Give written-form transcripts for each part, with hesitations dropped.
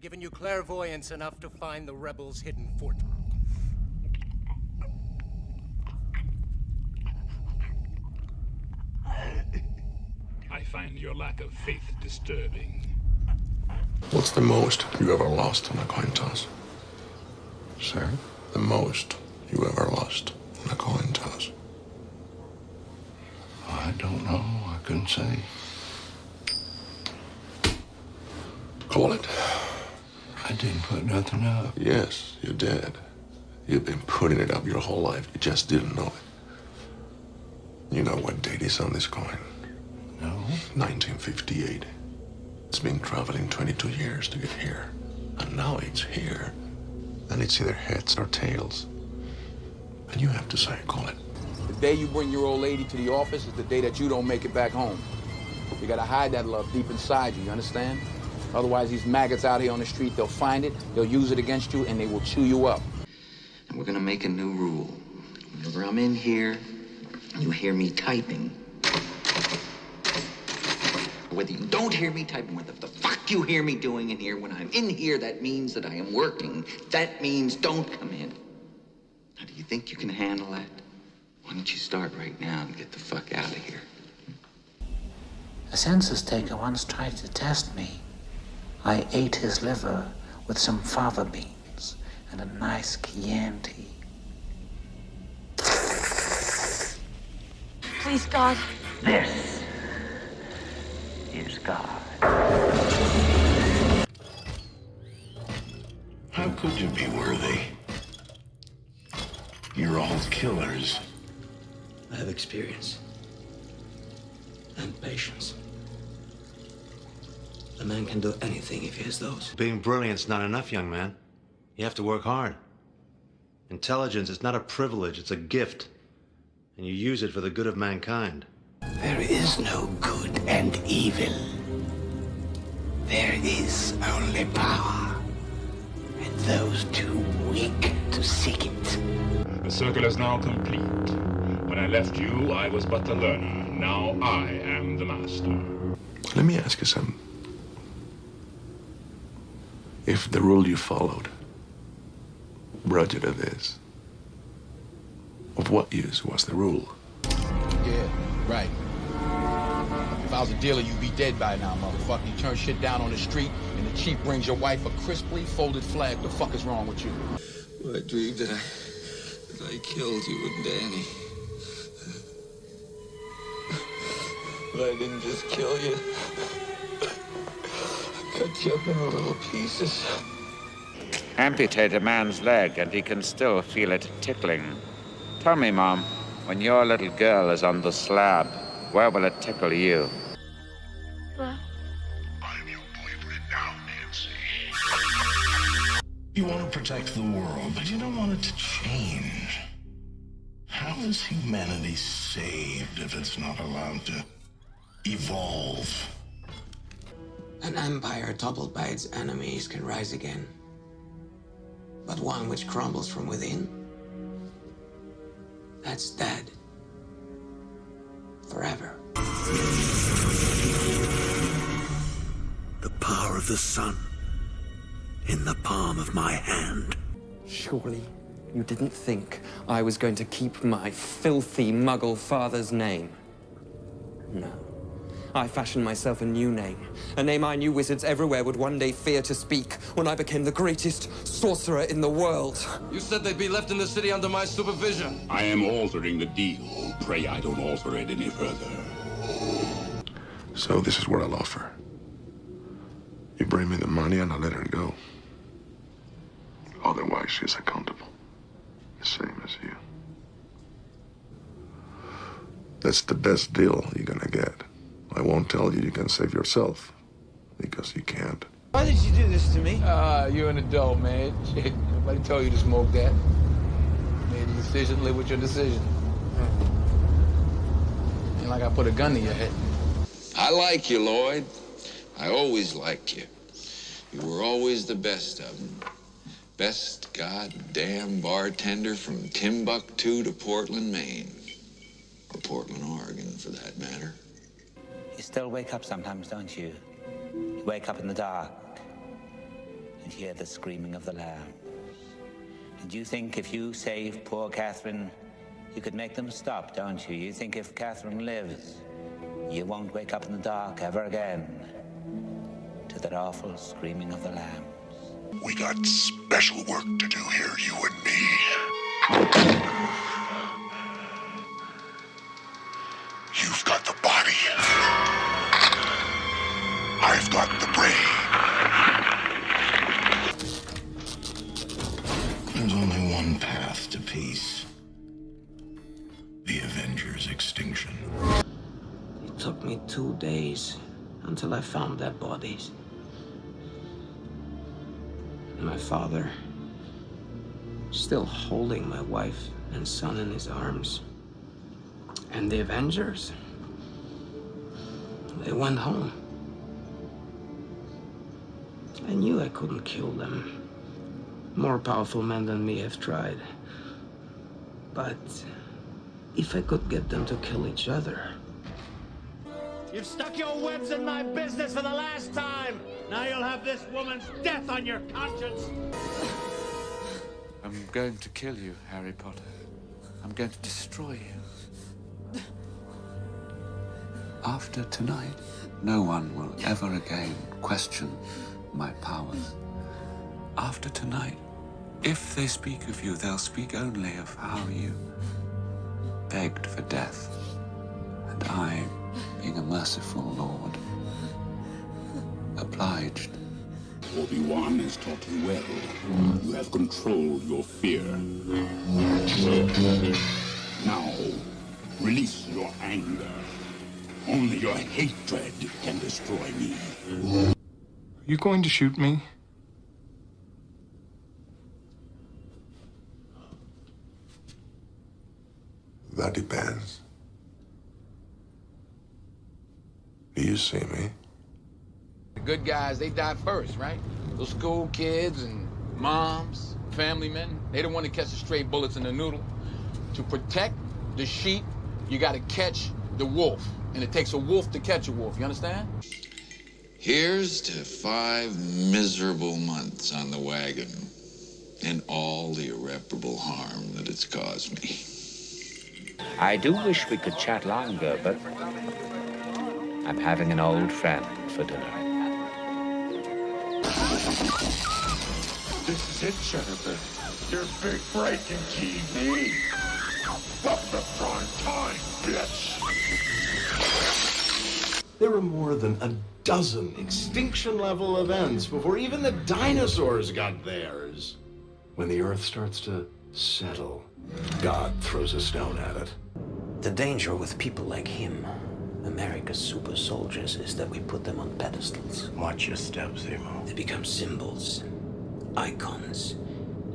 given you clairvoyance enough to find the rebels' hidden fort? I find your lack of faith disturbing. What's the most you ever lost on a coin toss? Sir? The most you ever lost on a coin toss? I don't know. I couldn't say. Call it. I didn't put nothing up. Yes, you did. You've been putting it up your whole life. You just didn't know it. You know what date is on this coin? No. 1958. It's been traveling 22 years to get here. And now it's here. And it's either heads or tails. And you have to say, call it. The day you bring your old lady to the office is the day that you don't make it back home. You gotta hide that love deep inside you understand? Otherwise, these maggots out here on the street, they'll find it, they'll use it against you, and they will chew you up. And we're gonna make a new rule. Whenever I'm in here, you hear me typing. Whether you don't hear me typing, what the fuck you hear me doing in here, when I'm in here, that means that I am working. That means don't come in. Now, do you think you can handle that? Why don't you start right now and get the fuck out of here? A census taker once tried to test me. I ate his liver with some fava beans and a nice Chianti. Please, God. This is God. How could you be worthy? You're all killers. I have experience and patience. A man can do anything if he has those. Being brilliant's not enough, young man. You have to work hard. Intelligence is not a privilege, it's a gift. And you use it for the good of mankind. There is no good and evil. There is only power. And those too weak to seek it. The circle is now complete. When I left you, I was but the learner. Now I am the master. Let me ask you something. If the rule you followed brought you to this, of what use was the rule? Yeah, right. If I was a dealer, you'd be dead by now, motherfucker. You turn shit down on the street, and the chief brings your wife a crisply folded flag. The fuck is wrong with you? Well, I dreamed that I killed you and Danny. But I didn't just kill you. I cut you up into little pieces. Amputate a man's leg and he can still feel it tickling. Tell me, Mom, when your little girl is on the slab, where will it tickle you? What? I'm your boyfriend now, Nancy. You want to protect the world, but you don't want it to change. How is humanity saved if it's not allowed to evolve? An empire toppled by its enemies can rise again. But one which crumbles from within, that's dead. Forever. The power of the sun in the palm of my hand. Surely you didn't think I was going to keep my filthy Muggle father's name? No. I fashioned myself a new name. A name I knew wizards everywhere would one day fear to speak when I became the greatest sorcerer in the world. You said they'd be left in the city under my supervision. I am altering the deal. Pray I don't alter it any further. So this is what I'll offer. You bring me the money and I'll let her go. Otherwise, she's accountable. The same as you. That's the best deal you're gonna get. I won't tell you can save yourself, because you can't. Why did you do this to me? You're an adult, man. Shit, nobody told you to smoke that. Made a decision, live with your decision. Ain't like I put a gun to your head. I like you, Lloyd. I always liked you. You were always the best of them. Best goddamn bartender from Timbuktu to Portland, Maine. Or Portland, Oregon, for that matter. You still wake up sometimes, don't you? You wake up in the dark. and hear the screaming of the lambs. And you think if you save poor Catherine, you could make them stop, don't you? You think if Catherine lives, you won't wake up in the dark ever again to that awful screaming of the lambs. We got special work to do here, you and me. You've got the body. I've got the brain. There's only one path to peace. The Avengers' extinction. It took me 2 days until I found their bodies. And my father, still holding my wife and son in his arms. And the Avengers, they went home. I knew I couldn't kill them. More powerful men than me have tried. But if I could get them to kill each other. You've stuck your webs in my business for the last time. Now you'll have this woman's death on your conscience. I'm going to kill you, Harry Potter. I'm going to destroy you. After tonight, no one will ever again question my powers. After tonight, if they speak of you, they'll speak only of how you begged for death. And I, being a merciful lord, obliged. Obi-Wan has taught you well. You have controlled your fear. Now, release your anger. Only your hatred can destroy me. Are you going to shoot me? That depends. Do you see me? The good guys, they die first, right? Those school kids and moms, family men, they don't want to catch the stray bullets in the noodle. To protect the sheep, you gotta catch the wolf. And it takes a wolf to catch a wolf, you understand? Here's to 5 miserable months on the wagon and all the irreparable harm that it's caused me. I do wish we could chat longer, but I'm having an old friend for dinner. This is it, Jennifer. Your big break in TV. Up the prime time, bitch. There were more than a dozen extinction-level events before even the dinosaurs got theirs. When the Earth starts to settle, God throws a stone at it. The danger with people like him, America's super soldiers, is that we put them on pedestals. Watch your steps, Zemo. They become symbols, icons,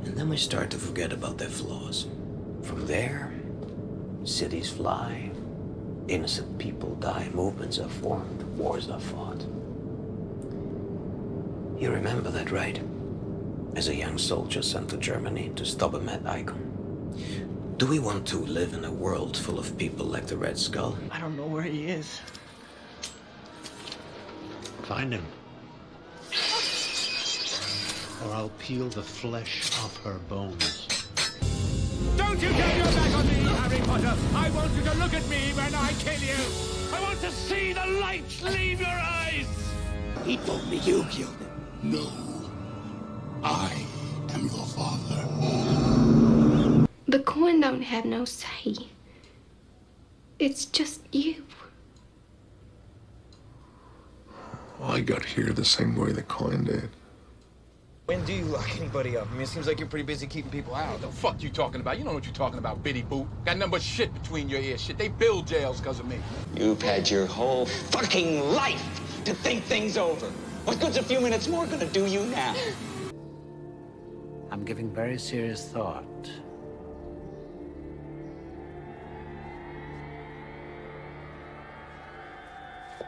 and then we start to forget about their flaws. From there, cities fly, innocent people die, movements are formed, wars are fought. You remember that, right? As a young soldier sent to Germany to stop a mad icon. Do we want to live in a world full of people like the Red Skull? I don't know where he is. Find him. Or I'll peel the flesh off her bones. Don't you turn your back on me, Harry Potter! I want you to look at me when I kill you! I want to see the light leave your eyes! He told me you killed him. No. I am your father. The coin don't have no say. It's just you. I got here the same way the coin did. When do you lock anybody up? I mean, it seems like you're pretty busy keeping people out. What the fuck you talking about? You know what you're talking about, bitty boot. Got nothing but shit between your ears. Shit, they build jails because of me. You've had your whole fucking life to think things over. What good's a few minutes more gonna do you now? I'm giving very serious thought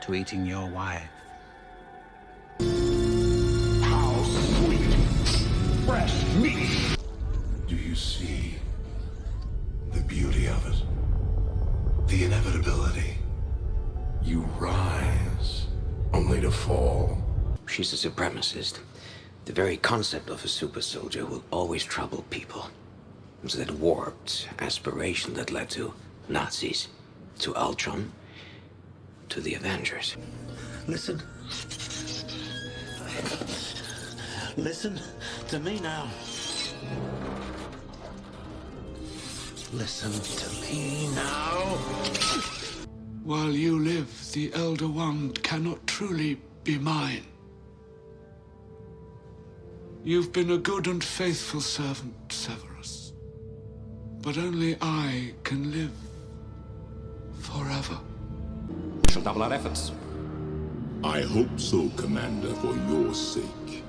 to eating your wife. How sweet. Fresh meat. Do you see the beauty of it? The inevitability. You rise only to fall. She's a supremacist. The very concept of a super soldier will always trouble people. It's that warped aspiration that led to Nazis, to Ultron, to the Avengers. Listen. Listen to me now. Listen to me now. While you live, the Elder Wand cannot truly be mine. You've been a good and faithful servant, Severus. But only I can live forever. We shall double our efforts. I hope so, Commander, for your sake.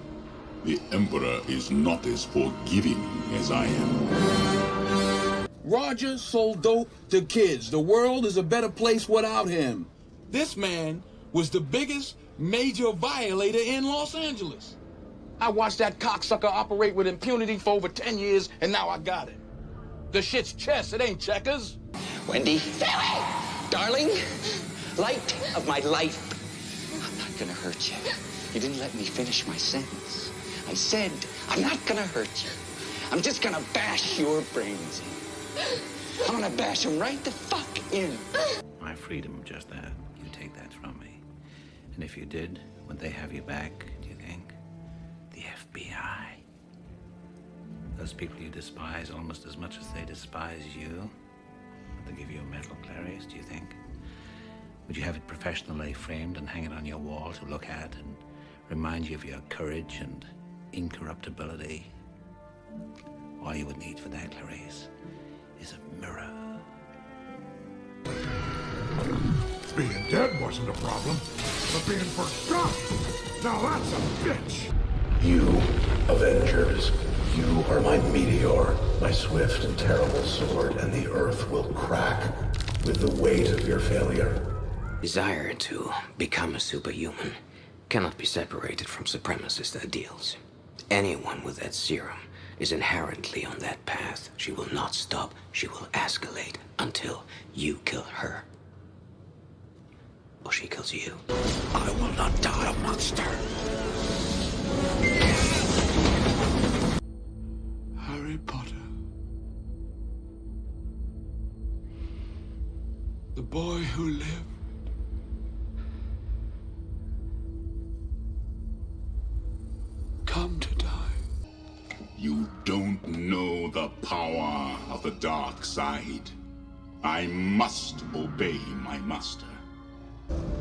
The Emperor is not as forgiving as I am. Roger sold dope to kids. The world is a better place without him. This man was the biggest major violator in Los Angeles. I watched that cocksucker operate with impunity for over 10 years, and now I got it. The shit's chess, it ain't checkers. Wendy, stay away! Darling, light of my life. I'm not gonna hurt you. You didn't let me finish my sentence. I said, I'm not gonna hurt you. I'm just gonna bash your brains in. I'm gonna bash them right the fuck in. My freedom, just that. You take that from me. And if you did, would they have you back, do you think? The FBI. Those people you despise almost as much as they despise you. Would they give you a medal, Clarice, do you think? Would you have it professionally framed and hang it on your wall to look at and remind you of your courage and incorruptibility? All you would need for that, Clarice, is a mirror. Being dead wasn't a problem, but being forgotten, now that's a bitch. You, Avengers, you are my meteor, my swift and terrible sword, and the earth will crack with the weight of your failure. Desire to become a superhuman cannot be separated from supremacist ideals. Anyone with that serum is inherently on that path. She will not stop. She will escalate until you kill her. Or she kills you. I will not die a monster. Harry Potter. The boy who lived. Come to die. You don't know the power of the dark side. I must obey my master.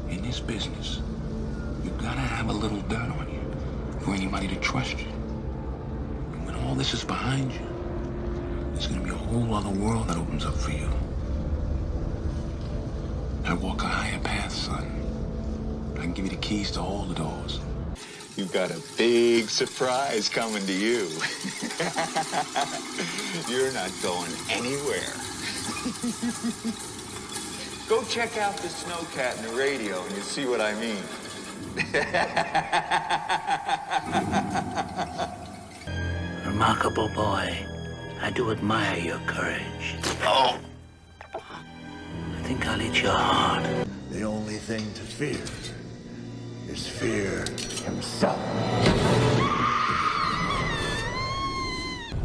In this business, you gotta have a little dirt on you for anybody to trust you. And when all this is behind you, there's gonna be a whole other world that opens up for you. I walk a higher path, son. I can give you the keys to all the doors. You've got a big surprise coming to you. You're not going anywhere. Go check out the snowcat in the radio and you'll see what I mean. Remarkable boy. I do admire your courage. Oh! I think I'll eat your heart. The only thing to fear is fear himself.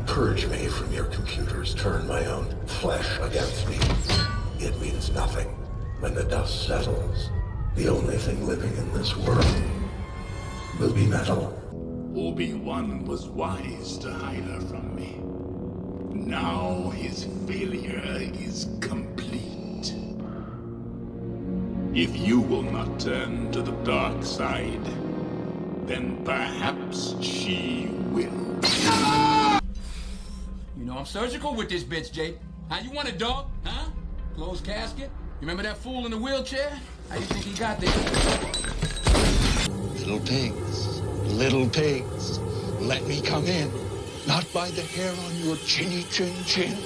Purge me from your computers. Turn my own flesh against me. It means nothing. When the dust settles, the only thing living in this world will be metal. Obi-Wan was wise to hide her from me. Now his failure is complete. If you will not turn to the dark side, then perhaps she will. You know I'm surgical with this bitch, Jake. How you want it, dog? Huh? Closed casket? You remember that fool in the wheelchair? How you think he got there? Little pigs, let me come in. Not by the hair on your chinny chin chin.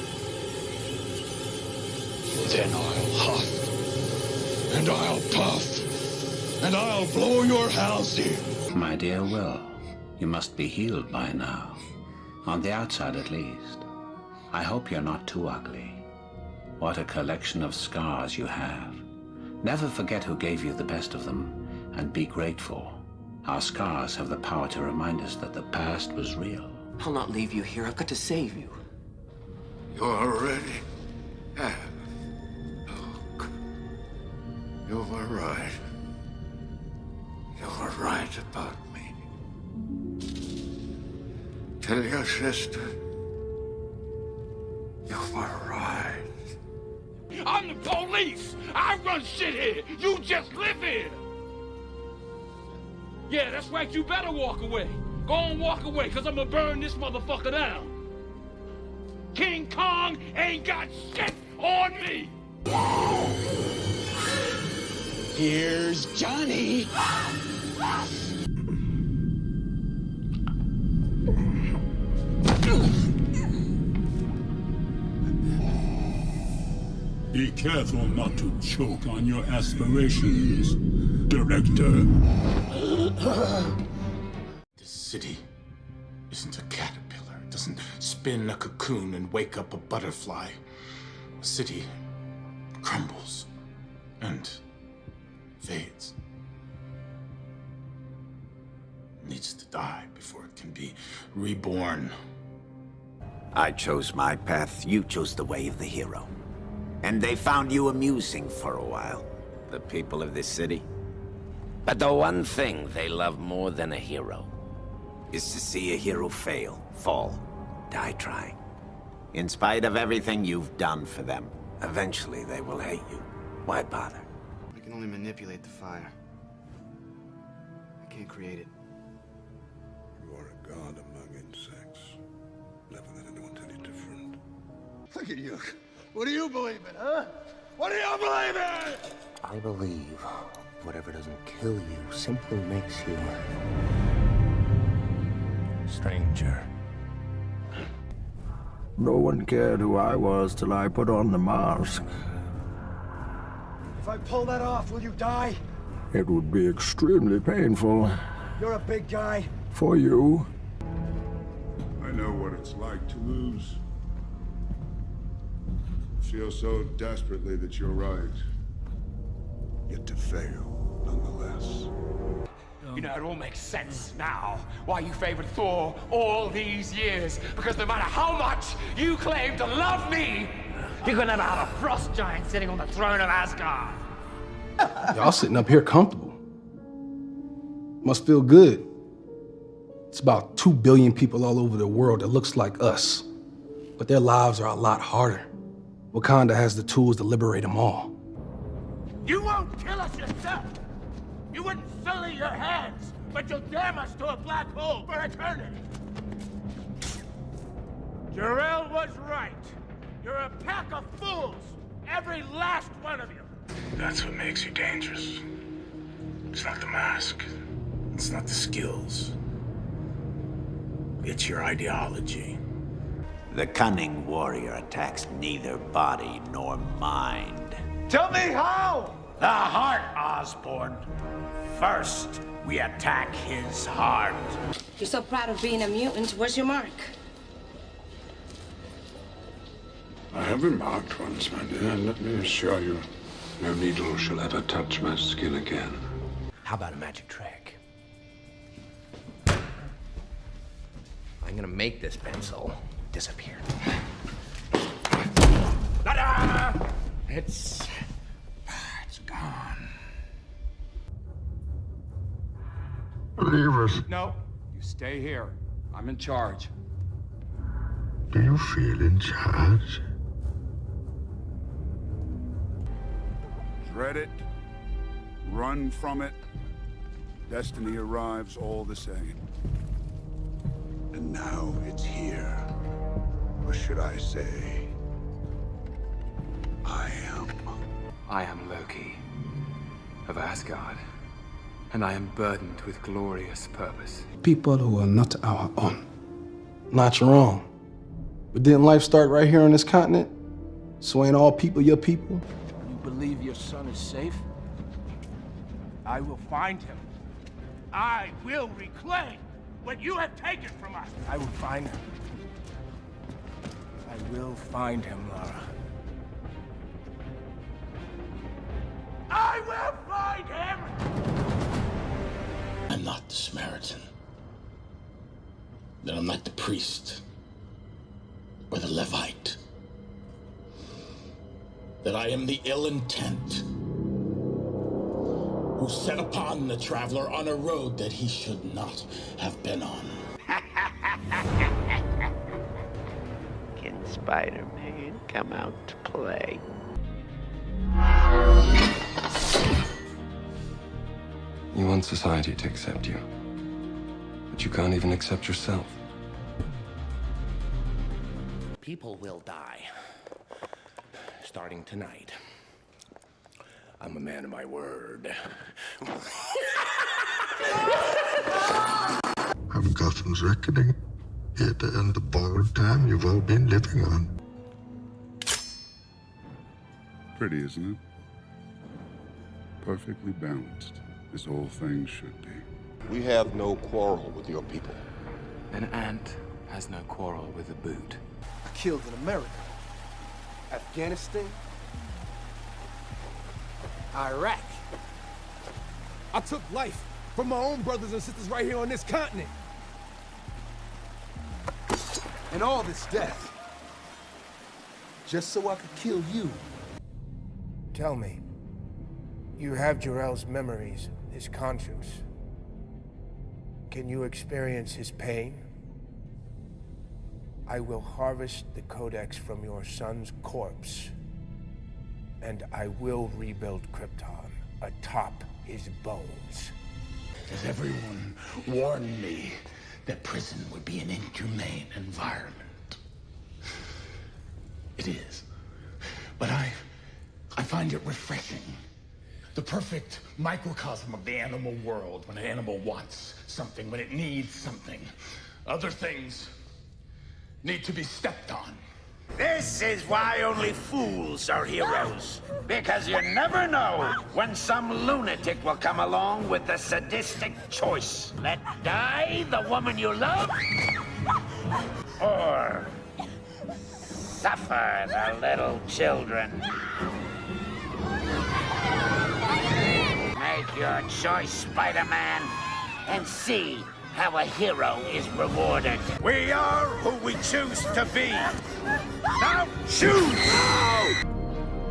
Then I'll huff, and I'll puff, and I'll blow your house in. My dear Will, you must be healed by now. On the outside, at least. I hope you're not too ugly. What a collection of scars you have. Never forget who gave you the best of them, and be grateful. Our scars have the power to remind us that the past was real. I'll not leave you here. I've got to save you. You already have. Look, you were right. You were right about me. Tell your sister you were right. I'm the police. I run shit here. You just live here. Yeah, that's right. You better walk away. Go on, walk away, because I'm going to burn this motherfucker down. King Kong ain't got shit on me. Here's Johnny. Be careful not to choke on your aspirations, Director. This city isn't a caterpillar. It doesn't spin a cocoon and wake up a butterfly. A city crumbles and fades. It needs to die before it can be reborn. I chose my path. You chose the way of the hero. And they found you amusing for a while, the people of this city. But the one thing they love more than a hero is to see a hero fail, fall, die trying. In spite of everything you've done for them, eventually they will hate you. Why bother? I can only manipulate the fire. I can't create it. You are a god among insects. Never let anyone tell you different. Look at you. What do you believe in, huh? What do you believe in? I believe whatever doesn't kill you simply makes you stranger. No one cared who I was till I put on the mask. If I pull that off, will you die? It would be extremely painful. You're a big guy. For you. I know what it's like to lose. Feel so desperately that you're right. Yet to fail, nonetheless. You know, it all makes sense now why you favored Thor all these years. Because no matter how much you claim to love me, you're gonna never have a frost giant sitting on the throne of Asgard. Y'all sitting up here comfortable. Must feel good. It's about 2 billion people all over the world that looks like us. But their lives are a lot harder. Wakanda has the tools to liberate them all. You won't kill us yourself. You wouldn't sully your hands, but you'll damn us to a black hole for eternity. Jarrell was right. You're a pack of fools, every last one of you. That's what makes you dangerous. It's not the mask. It's not the skills. It's your ideology. The cunning warrior attacks neither body nor mind. Tell me how! The heart, Osborn. First, we attack his heart. You're so proud of being a mutant. Where's your mark? I have been marked once, my dear, and let me assure you, no needle shall ever touch my skin again. How about a magic trick? I'm gonna make this pencil disappear. Ta-da! It's gone. Leave us. No, you stay here. I'm in charge. Do you feel in charge? Dread it. Run from it. Destiny arrives all the same. And now it's here. Or should I say, I am. I am Loki of Asgard, and I am burdened with glorious purpose. People who are not our own. Not your own. But didn't life start right here on this continent? So ain't all people your people? You believe your son is safe? I will find him. I will reclaim what you have taken from us. I will find him. I will find him, Lara. I will find him! And not the Samaritan. That I'm like the priest or the Levite. That I am the ill intent who set upon the traveler on a road that he should not have been on. Can Spider-Man come out to play? You want society to accept you, but you can't even accept yourself. People will die. Starting tonight. I'm a man of my word. Gotham's reckoning. Here to end the borrowed time you've all been living on. Pretty, isn't it? Perfectly balanced, as all things should be. We have no quarrel with your people. An ant has no quarrel with a boot. I killed in America, Afghanistan, Iraq. I took life from my own brothers and sisters right here on this continent. And all this death, just so I could kill you. Tell me, you have Jor-El's memories, his conscience. Can you experience his pain? I will harvest the codex from your son's corpse, and I will rebuild Krypton atop his bones. As everyone warned me that prison would be an inhumane environment. It is. But I find it refreshing. The perfect microcosm of the animal world when an animal wants something, when it needs something. Other things need to be stepped on. This is why only fools are heroes. Because you never know when some lunatic will come along with the sadistic choice. Let die the woman you love, or suffer the little children. Make your choice, Spider-Man, and see how a hero is rewarded. We are who we choose to be. Now choose!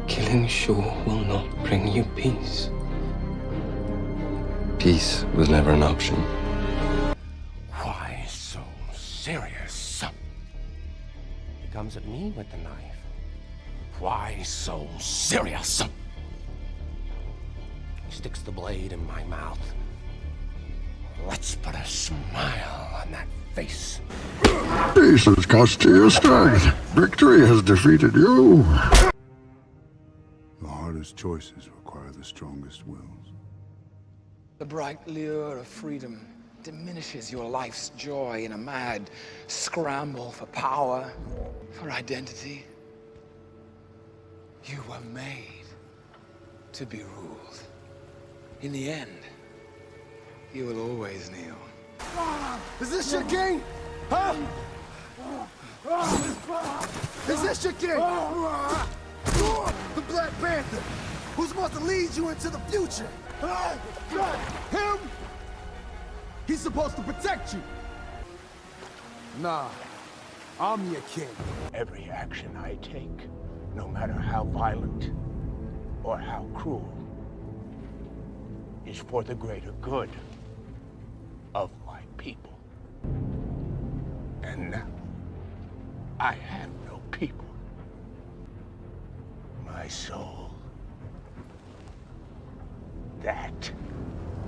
Killing Shaw will not bring you peace. Peace was never an option. Why so serious? He comes at me with the knife. Why so serious? He sticks the blade in my mouth. Let's put a smile on that face. Peace has cost you your strength. Victory has defeated you. The hardest choices require the strongest wills. The bright lure of freedom diminishes your life's joy in a mad scramble for power, for identity. You were made to be ruled. In the end, you will always kneel. Is this your king? Huh? Is this your king? You're the Black Panther, who's supposed to lead you into the future. Him? He's supposed to protect you. Nah, I'm your king. Every action I take, no matter how violent or how cruel, is for the greater good of my people. And now, I have no people. My soul. That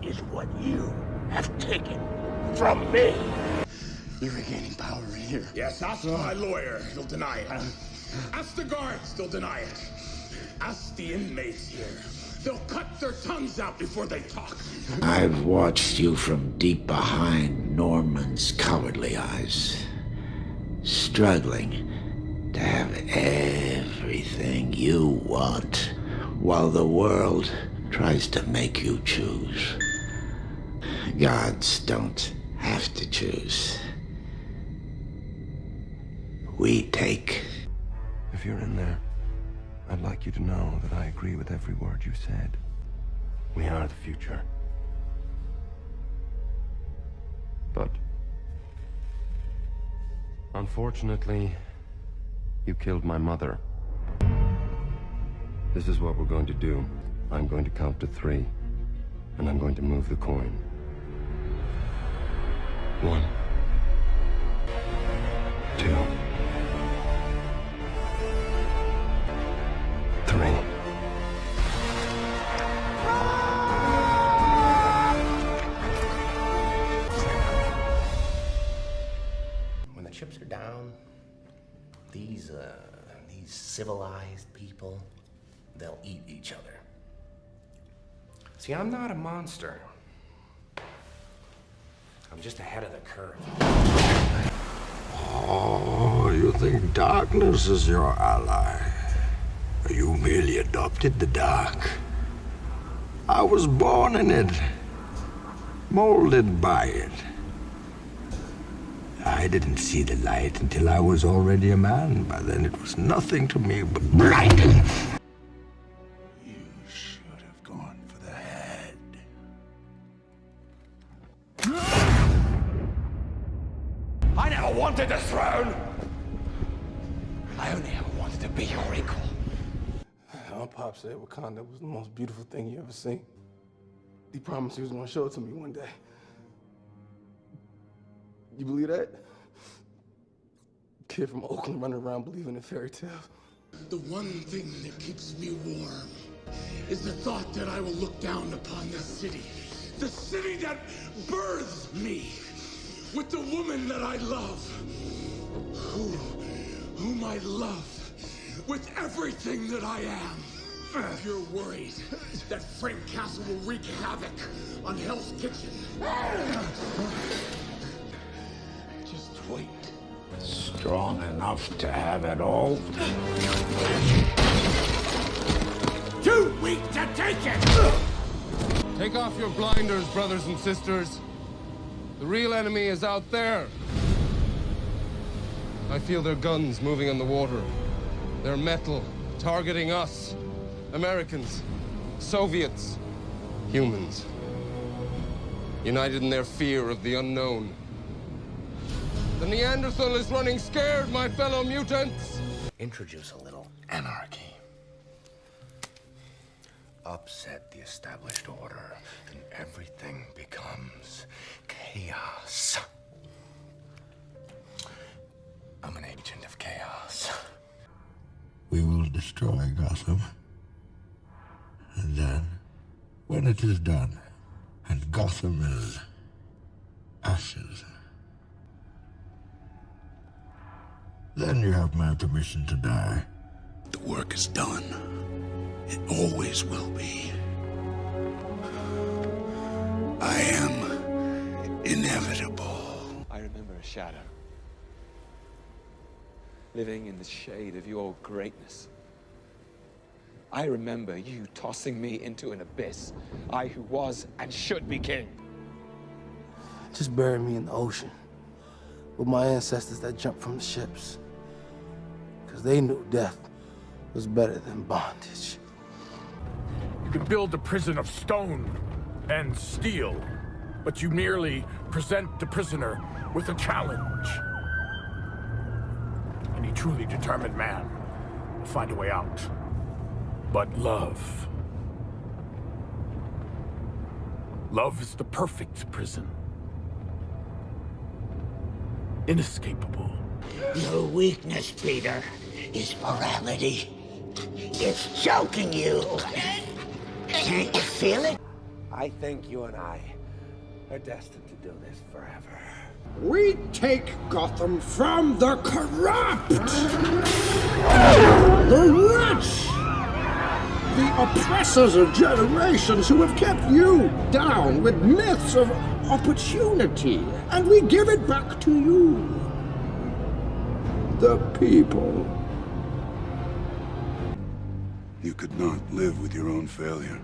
is what you have taken from me. You're regaining power right here. Yes, ask my lawyer. He'll deny it. Ask the guards. They'll deny it. Ask the inmates here. They'll cut their tongues out before they talk. I've watched you from deep behind Norman's cowardly eyes, struggling to have everything you want, while the world tries to make you choose. Gods don't have to choose. We take. If you're in there, I'd like you to know that I agree with every word you said. We are the future. Unfortunately, you killed my mother. This is what we're going to do. I'm going to count to 3, and I'm going to move the coin. 1, 2, 3. When the chips are down, these civilized people, they'll eat each other. See, I'm not a monster. I'm just ahead of the curve. Oh, you think darkness is your ally? You merely adopted the dark. I was born in it, molded by it. I didn't see the light until I was already a man. By then it was nothing to me but blinding. You should have gone for the head. I never wanted the throne. I only ever wanted to be your equal. Our Pop said Wakanda was the most beautiful thing you ever seen. He promised he was gonna show it to me one day. You believe that? Kid from Oakland running around believing in fairy tales. The one thing that keeps me warm is the thought that I will look down upon this city. The city that birthed me. With the woman that I love. Whom I love. With everything that I am. If you're worried that Frank Castle will wreak havoc on Hell's Kitchen, just wait. Strong enough to have it all? Too weak to take it! Take off your blinders, brothers and sisters. The real enemy is out there. I feel their guns moving on the water. Their metal targeting us. Americans, Soviets, humans. United in their fear of the unknown. The Neanderthal is running scared, my fellow mutants! Introduce a little anarchy. Upset the established order, and everything becomes chaos. I'm an agent of chaos. We will destroy Gotham. And then, when it is done, and Gotham is ashes, then you have my permission to die. The work is done. It always will be. I am inevitable. I remember a shadow. Living in the shade of your greatness. I remember you tossing me into an abyss. I who was and should be king. Just bury me in the ocean with my ancestors that jumped from the ships. Because they knew death was better than bondage. You can build a prison of stone and steel, but you merely present the prisoner with a challenge. Any truly determined man will find a way out. But love. Love is the perfect prison. Inescapable. Your weakness, Peter, is morality. It's choking you. Can't you feel it? I think you and I are destined to do this forever. We take Gotham from the corrupt, the rich, the oppressors of generations who have kept you down with myths of opportunity, and we give it back to you, the people. You could not live with your own failure.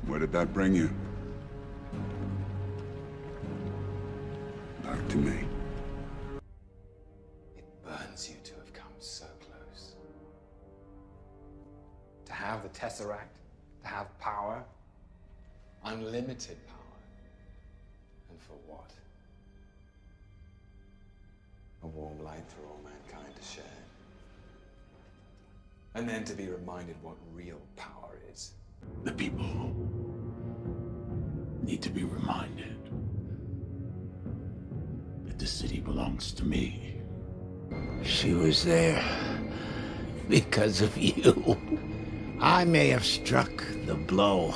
Where did that bring you? Back to me. It burns you to have come so close. To have the Tesseract, to have power, unlimited power. And for what? for all mankind to share. And then to be reminded what real power is. The people need to be reminded that the city belongs to me. She was there because of you. I may have struck the blow,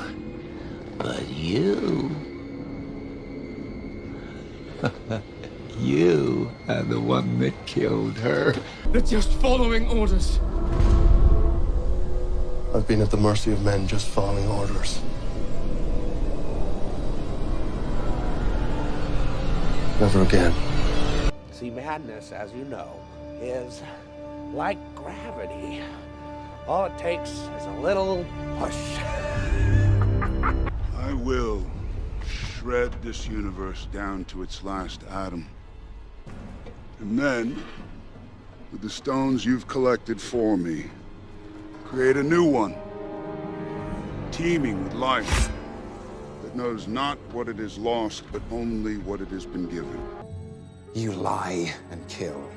but you... you are the one that killed her. They're just following orders. I've been at the mercy of men just following orders. Never again. See, madness, as you know, is like gravity. All it takes is a little push. I will shred this universe down to its last atom. And then, with the stones you've collected for me, create a new one, teeming with life, that knows not what it is lost, but only what it has been given. You lie and kill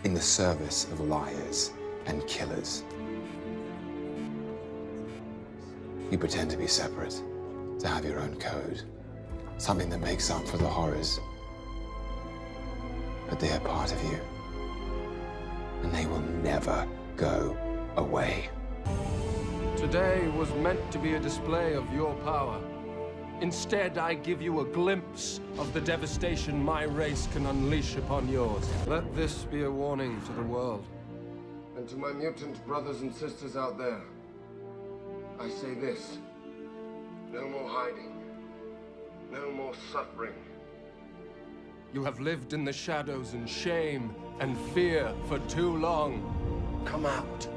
in the service of liars and killers. You pretend to be separate, to have your own code, something that makes up for the horrors. But they are part of you, and they will never go away. Today was meant to be a display of your power. Instead, I give you a glimpse of the devastation my race can unleash upon yours. Let this be a warning to the world. And to my mutant brothers and sisters out there, I say this: no more hiding, no more suffering. You have lived in the shadows in shame and fear for too long. Come out.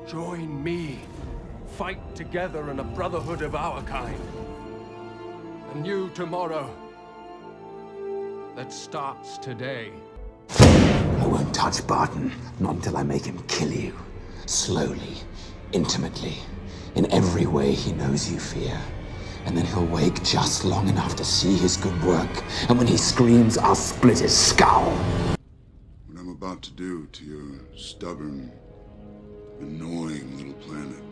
Join me. Fight together in a brotherhood of our kind. A new tomorrow that starts today. I won't touch Barton, not until I make him kill you. Slowly, intimately, in every way he knows you fear. And then he'll wake just long enough to see his good work. And when he screams, I'll split his skull. What I'm about to do to your stubborn, annoying little planet,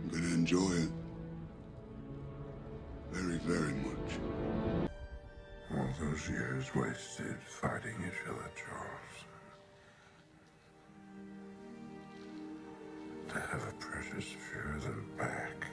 I'm gonna enjoy it. Very, very much. All those years wasted fighting each other, Charles. To have a precious few of them back.